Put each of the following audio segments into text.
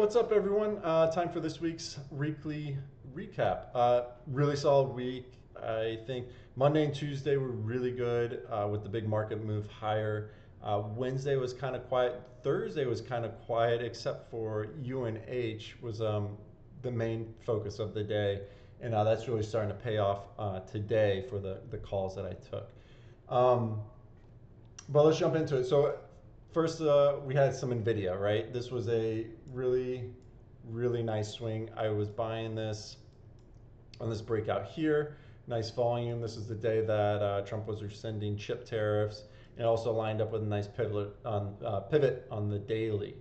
what's up, everyone? Time for this week's weekly recap. Really solid week. I think Monday and Tuesday were really good with the big market move higher. Wednesday was kind of quiet. Thursday was kind of quiet, except for UNH was the main focus of the day, and that's really starting to pay off today for the calls that I took. But let's jump into it. So first, we had some NVIDIA, right? This was a really, really nice swing. I was buying this on this breakout here. Nice volume. This is the day that Trump was rescinding chip tariffs. And also lined up with a nice pivot on the daily.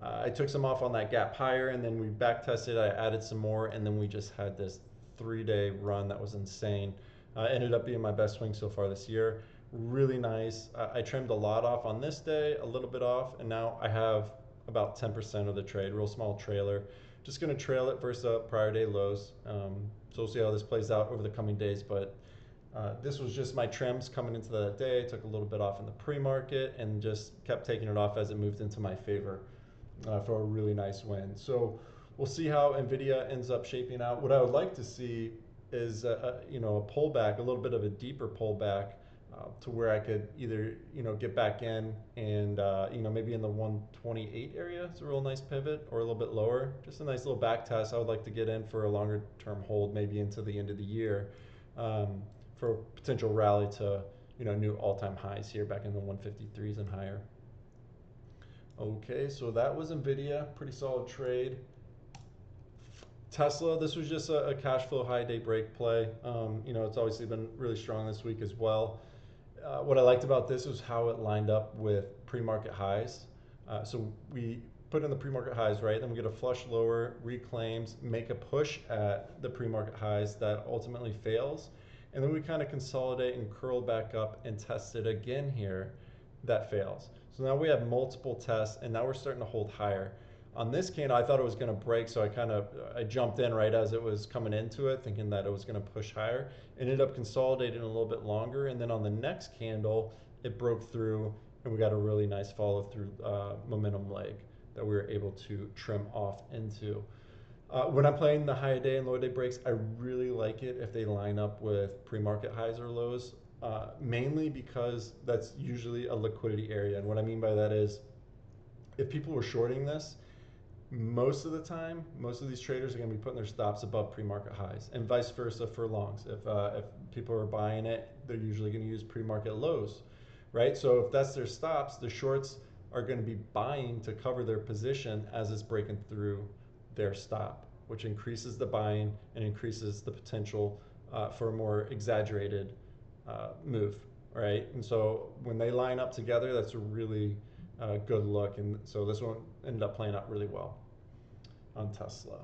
I took some off on that gap higher, and then we back tested. I added some more, and then we just had this 3-day run that was insane. Ended up being my best swing so far this year. Really nice. I trimmed a lot off on this day, a little bit off, and now I have about 10% of the trade, real small trailer. Just going to trail it versus prior day lows. So we'll see how this plays out over the coming days, but this was just my trims coming into that day. I took a little bit off in the pre-market and just kept taking it off as it moved into my favor for a really nice win. So we'll see how NVIDIA ends up shaping out. What I would like to see is a pullback, a little bit of a deeper pullback to where I could either get back in and maybe in the 128 area. It's a real nice pivot, or a little bit lower. Just a nice little back test. I would like to get in for a longer term hold, maybe into the end of the year. For a potential rally to new all-time highs here back in the 153s and higher. Okay, so that was NVIDIA, pretty solid trade. Tesla, this was just a cash flow high day break play. It's obviously been really strong this week as well. What I liked about this was how it lined up with pre-market highs. So we put in the pre-market highs, right? Then we get a flush lower, reclaims, make a push at the pre-market highs that ultimately fails. And then we kind of consolidate and curl back up and test it again here. That fails. So now we have multiple tests, and now we're starting to hold higher. On this candle, I thought it was going to break, so I jumped in right as it was coming into it, thinking that it was going to push higher. Ended up consolidating a little bit longer, and then on the next candle, it broke through, and we got a really nice follow-through momentum leg that we were able to trim off into. When I'm playing the high day and low day breaks, I really like it if they line up with pre-market highs or lows, mainly because that's usually a liquidity area. And what I mean by that is, if people were shorting this, most of the time, most of these traders are going to be putting their stops above pre-market highs, and vice versa for longs. If people are buying it, they're usually going to use pre-market lows, right? So if that's their stops, the shorts are going to be buying to cover their position as it's breaking through their stop, which increases the buying and increases the potential for a more exaggerated move, right? And so when they line up together, that's a really good look. And so this one ended up playing out really well on Tesla.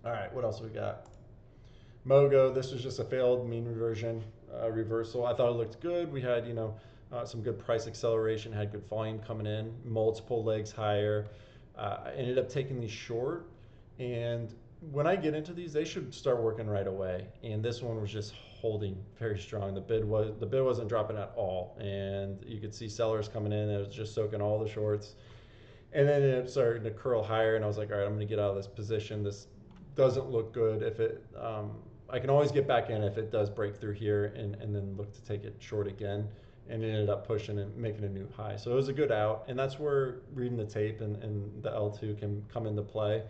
All right, what else we got? Mogo, this was just a failed mean reversion reversal. I thought it looked good. We had some good price acceleration, had good volume coming in, multiple legs higher. I ended up taking these short, and when I get into these, they should start working right away. And this one was just holding very strong. The bid wasn't dropping at all, and you could see sellers coming in. It was just soaking all the shorts, and then it started to curl higher. And I was like, all right, I'm going to get out of this position. This doesn't look good. If it, I can always get back in if it does break through here, and then look to take it short again. And it ended up pushing and making a new high. So it was a good out, and that's where reading the tape and the L2 can come into play.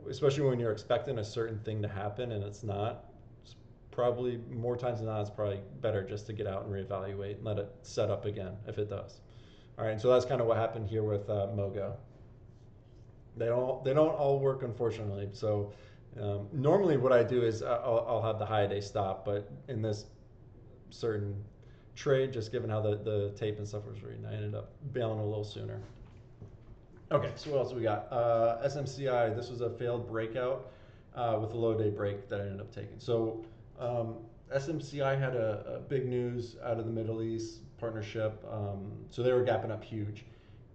Especially when you're expecting a certain thing to happen and it's not. It's probably more times than not, it's probably better just to get out and reevaluate and let it set up again if it does. All right, so that's kind of what happened here with Mogo. They don't all work, unfortunately. So normally what I do is I'll have the high day stop, but in this certain trade, just given how the tape and stuff was reading, I ended up bailing a little sooner. Okay, so what else we got? SMCI, this was a failed breakout with a low day break that I ended up taking. So SMCI had a big news out of the Middle East partnership. So they were gapping up huge.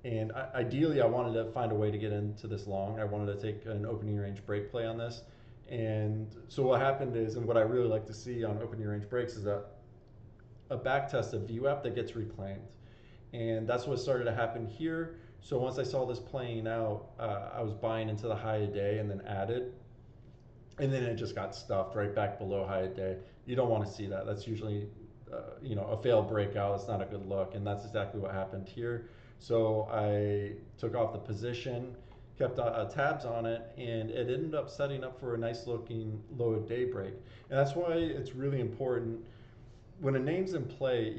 And ideally, I wanted to find a way to get into this long. I wanted to take an opening range break play on this. And so what happened is, and what I really like to see on opening range breaks, is a back test of VWAP that gets reclaimed. And that's what started to happen here. So once I saw this playing out, I was buying into the high of day and then added, and then it just got stuffed right back below high of day. You don't want to see that. That's usually, a failed breakout. It's not a good look, and that's exactly what happened here. So I took off the position, kept tabs on it, and it ended up setting up for a nice looking low of day break. And that's why it's really important when a name's in play.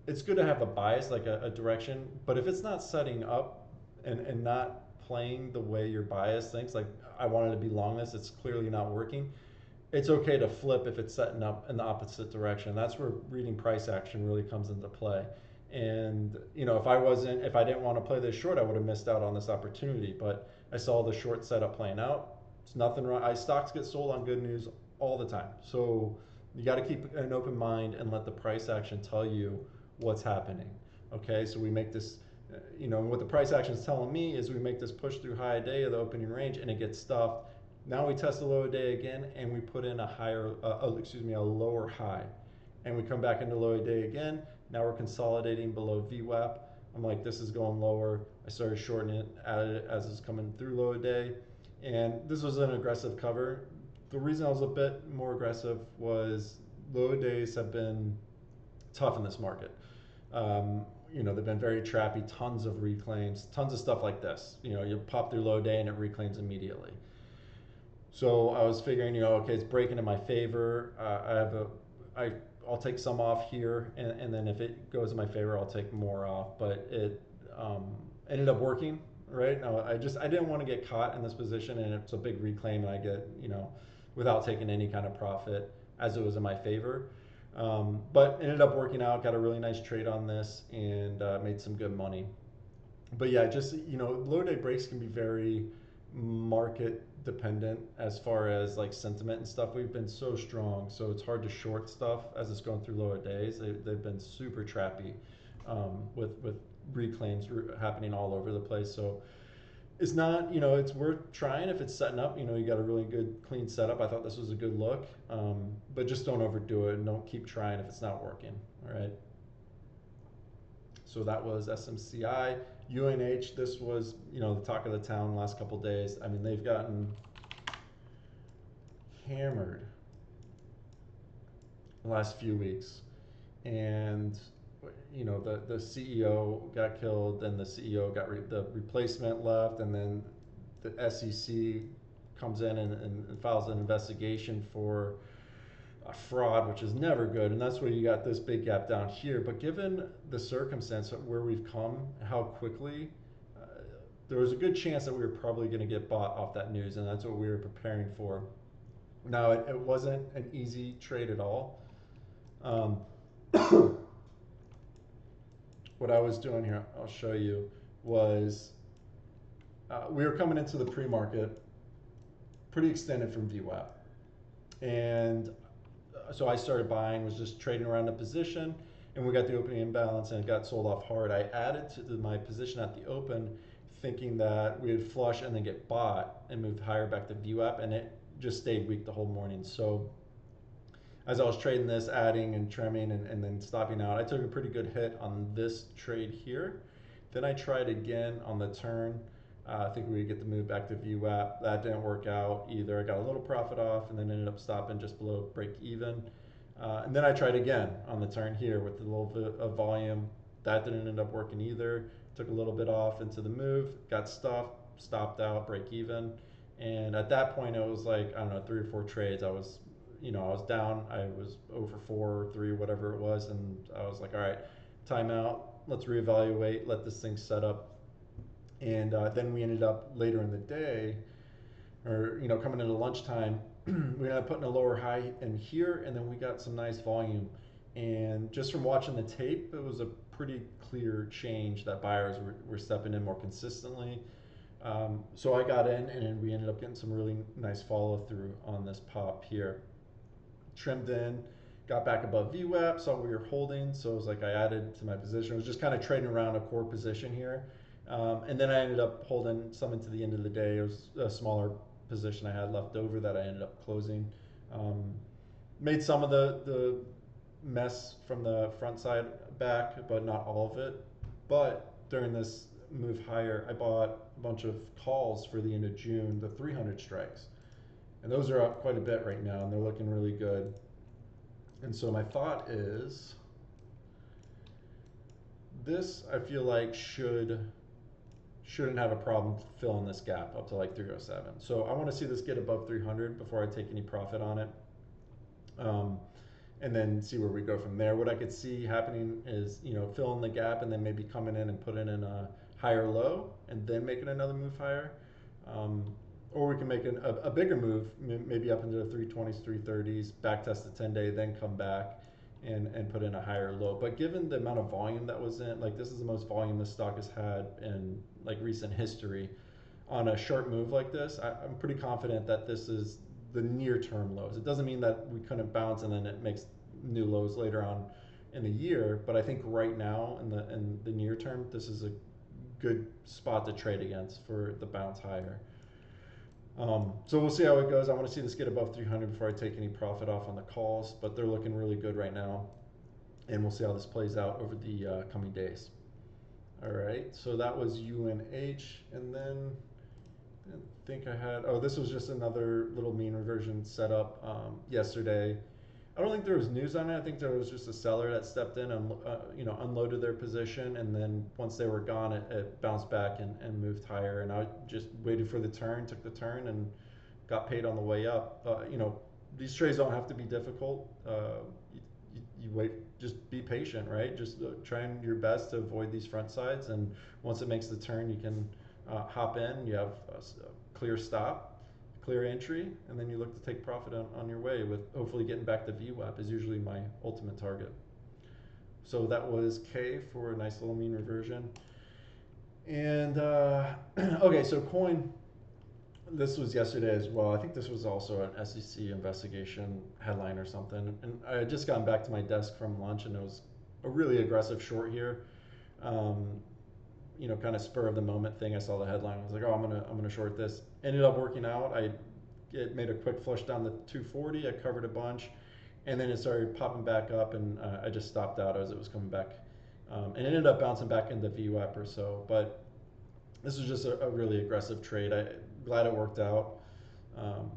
It's good to have a bias, like a direction, but if it's not setting up and not playing the way your bias thinks, like I wanted to be long this, it's clearly not working, it's okay to flip if it's setting up in the opposite direction. That's where reading price action really comes into play. And if I didn't want to play this short, I would have missed out on this opportunity. But I saw the short setup playing out. It's nothing wrong. Stocks get sold on good news all the time. So you got to keep an open mind and let the price action tell you what's happening. Okay, so we make this. What the price action is telling me is we make this push through high day of the opening range and it gets stuffed. Now we test the low day again and we put in a lower high, and we come back into low day again. Now we're consolidating below VWAP. I'm like, this is going lower. I started shorting it, added it as it's coming through low day, and this was an aggressive cover. The reason I was a bit more aggressive was low days have been tough in this market. They've been very trappy, tons of reclaims, tons of stuff like this. You pop through low day and it reclaims immediately. So I was figuring, okay, it's breaking in my favor. I'll take some off here, and then if it goes in my favor, I'll take more off. But it ended up working, right? Now I didn't want to get caught in this position, and it's a big reclaim, and I get without taking any kind of profit, as it was in my favor. But ended up working out. Got a really nice trade on this, and made some good money. But yeah, just low day breaks can be very market dependent as far as like sentiment and stuff. We've been so strong, so it's hard to short stuff as it's going through lower days. They've been super trappy, with reclaims happening all over the place. So it's not, it's worth trying if it's setting up. You got a really good clean setup. I thought this was a good look, but just don't overdo it and don't keep trying if it's not working. All right. So that was SMCI. UNH, this was, the talk of the town the last couple of days. I mean, they've gotten hammered the last few weeks. And, the CEO got killed, and the CEO the replacement left, and then the SEC comes in and files an investigation for a fraud, which is never good, and that's where you got this big gap down here. But given the circumstance of where we've come, how quickly, there was a good chance that we were probably going to get bought off that news, and that's what we were preparing for. Now, it wasn't an easy trade at all. What I was doing here, I'll show you, was we were coming into the pre-market pretty extended from VWAP, and so I started buying, was just trading around the position, and we got the opening imbalance, and it got sold off hard. I added to my position at the open, thinking that we would flush and then get bought and move higher back to VWAP, and it just stayed weak the whole morning. So as I was trading this, adding and trimming and then stopping out, I took a pretty good hit on this trade here. Then I tried again on the turn. I think we would get the move back to VWAP. That didn't work out either. I got a little profit off and then ended up stopping just below break even. And then I tried again on the turn here with a little bit of volume. That didn't end up working either. Took a little bit off into the move, got stuffed, stopped out, break even. And at that point, it was like, I don't know, 3 or 4 trades. I was down. I was 0 for 4 or 3, whatever it was. And I was like, all right, timeout. Let's reevaluate, let this thing set up. And then we ended up later in the day, or coming into lunchtime, we ended up putting a lower high in here, and then we got some nice volume. And just from watching the tape, it was a pretty clear change that buyers were stepping in more consistently. So I got in, and we ended up getting some really nice follow through on this pop here. Trimmed in, got back above VWAP, saw we were holding, so it was like I added to my position. I was just kind of trading around a core position here. And then I ended up holding some into the end of the day. It was a smaller position I had left over that I ended up closing. Made some of the mess from the front side back, but not all of it. But during this move higher, I bought a bunch of calls for the end of June, the 300 strikes. And those are up quite a bit right now, and they're looking really good. And so my thought is, this I feel like shouldn't have a problem filling this gap up to like 307. So I want to see this get above 300 before I take any profit on it. And then see where we go from there. What I could see happening is, filling the gap and then maybe coming in and putting in a higher low and then making another move higher. Or we can make a bigger move, maybe up into the 320s, 330s, back test the 10-day, then come back and put in a higher low. But given the amount of volume that was in, like this is the most volume this stock has had in like recent history, on a short move like this, I'm pretty confident that this is the near-term lows. It doesn't mean that we couldn't bounce and then it makes new lows later on in the year, but I think right now in the near term, this is a good spot to trade against for the bounce higher. So we'll see how it goes. I want to see this get above 300 before I take any profit off on the calls, but they're looking really good right now, and we'll see how this plays out over the coming days. All right, so that was UNH, and then I think I had, this was just another little mean reversion setup yesterday. I don't think there was news on it. I think there was just a seller that stepped in and unloaded their position, and then once they were gone, it bounced back and moved higher. And I just waited for the turn, took the turn, and got paid on the way up. These trades don't have to be difficult. You wait, just be patient, right? Just trying your best to avoid these front sides, and once it makes the turn, you can hop in. You have a clear stop, clear entry, and then you look to take profit on your way, with hopefully getting back to VWAP is usually my ultimate target. So that was K for a nice little mean reversion. And okay, so coin, this was yesterday as well. I think this was also an SEC investigation headline or something. And I had just gotten back to my desk from lunch, and it was a really aggressive short here. Kind of spur of the moment thing. I saw the headline. I was like, I'm gonna short this. Ended up working out. It made a quick flush down the 240. I covered a bunch, and then it started popping back up, and I just stopped out as it was coming back, and it ended up bouncing back into VWAP or so. But this was just a really aggressive trade. I'm glad it worked out.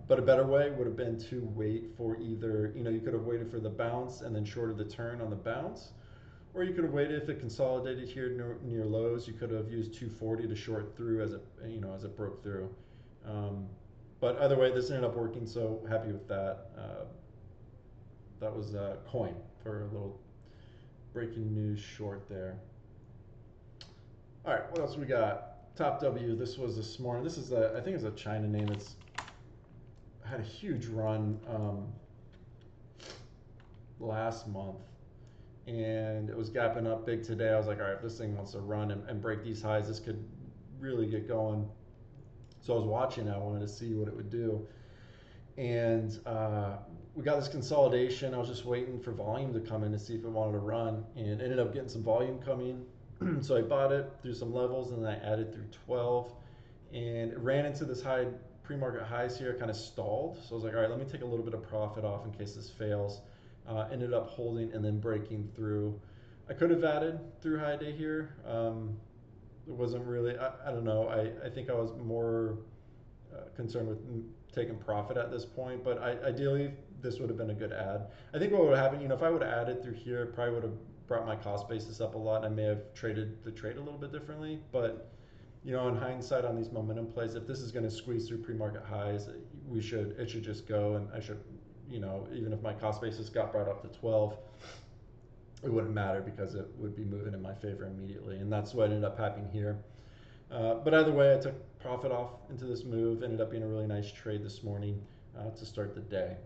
But a better way would have been to wait for either, you could have waited for the bounce and then shorted the turn on the bounce. Or you could have waited if it consolidated here near lows. You could have used 240 to short through as it broke through. But either way, this ended up working, so happy with that. That was coin for a little breaking news short there. All right, what else we got? TOPW. This was this morning. This is I think it's a China name. It's had a huge run last month, and it was gapping up big today. I was like, all right, if this thing wants to run and break these highs, this could really get going. So I was watching it. I wanted to see what it would do. And we got this consolidation. I was just waiting for volume to come in to see if it wanted to run, and ended up getting some volume coming. So I bought it through some levels, and then I added through 12. And it ran into this high pre-market highs here, kind of stalled. So I was like, all right, let me take a little bit of profit off in case this fails. Ended up holding and then breaking through. I could have added through high day here. It wasn't really, I don't know. I think I was more concerned with taking profit at this point, but ideally this would have been a good add. I think what would have happened, if I would have added through here, it probably would have brought my cost basis up a lot, and I may have traded the trade a little bit differently. But in hindsight on these momentum plays, if this is going to squeeze through pre-market highs, it should just go, and I should, even if my cost basis got brought up to 12, it wouldn't matter because it would be moving in my favor immediately, and that's what ended up happening here. But either way, I took profit off into this move. Ended up being a really nice trade this morning to start the day.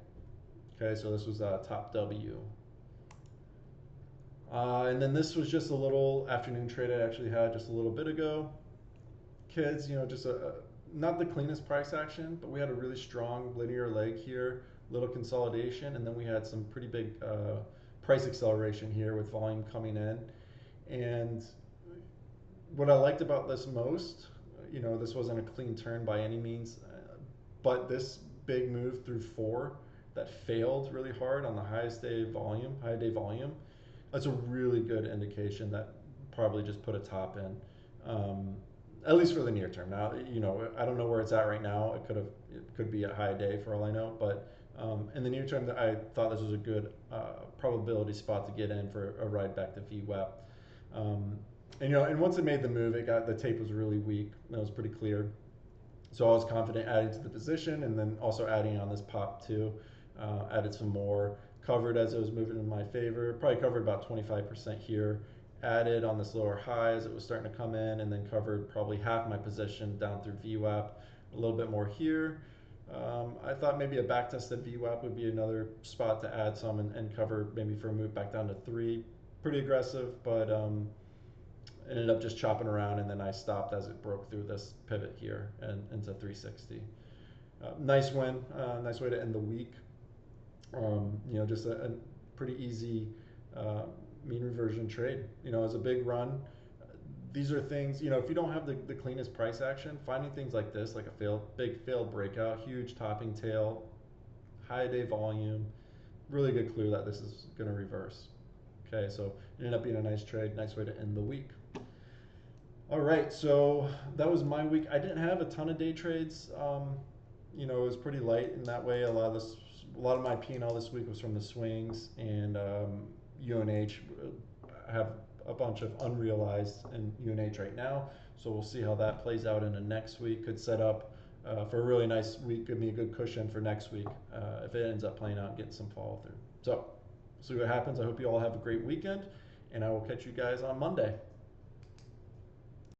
Okay, so this was TOPW. And then this was just a little afternoon trade I actually had just a little bit ago. Kids, just not the cleanest price action, but we had a really strong linear leg here, little consolidation, and then we had some pretty big price acceleration here with volume coming in. And what I liked about this most, this wasn't a clean turn by any means, but this big move through 4 that failed really hard on the high day volume, that's a really good indication that probably just put a top in. at least for the near term. Now, I don't know where it's at right now. It could be a high day for all I know, but in the near term, I thought this was a good probability spot to get in for a ride back to VWAP. And once it made the move, the tape was really weak. It was pretty clear. So I was confident adding to the position, and then also adding on this pop too. Added some more, covered as it was moving in my favor. Probably covered about 25% here. Added on this lower high as it was starting to come in, and then covered probably half my position down through VWAP. A little bit more here. I thought maybe a back tested VWAP would be another spot to add some and cover maybe for a move back down to 3. Pretty aggressive, but ended up just chopping around, and then I stopped as it broke through this pivot here and into 360. Nice win, nice way to end the week. Just a pretty easy mean reversion trade. It was a big run. These are things, if you don't have the cleanest price action, finding things like this, like a big failed breakout, huge topping tail, high day volume, really good clue that this is going to reverse. Okay, so it ended up being a nice trade, nice way to end the week. All right, so that was my week. I didn't have a ton of day trades. It was pretty light in that way. A lot of my P&L this week was from the swings, and UNH. I have a bunch of unrealized in UNH right now, so we'll see how that plays out into next week. Could set up for a really nice week, give me a good cushion for next week if it ends up playing out and getting some follow through. So, see what happens. I hope you all have a great weekend, and I will catch you guys on Monday.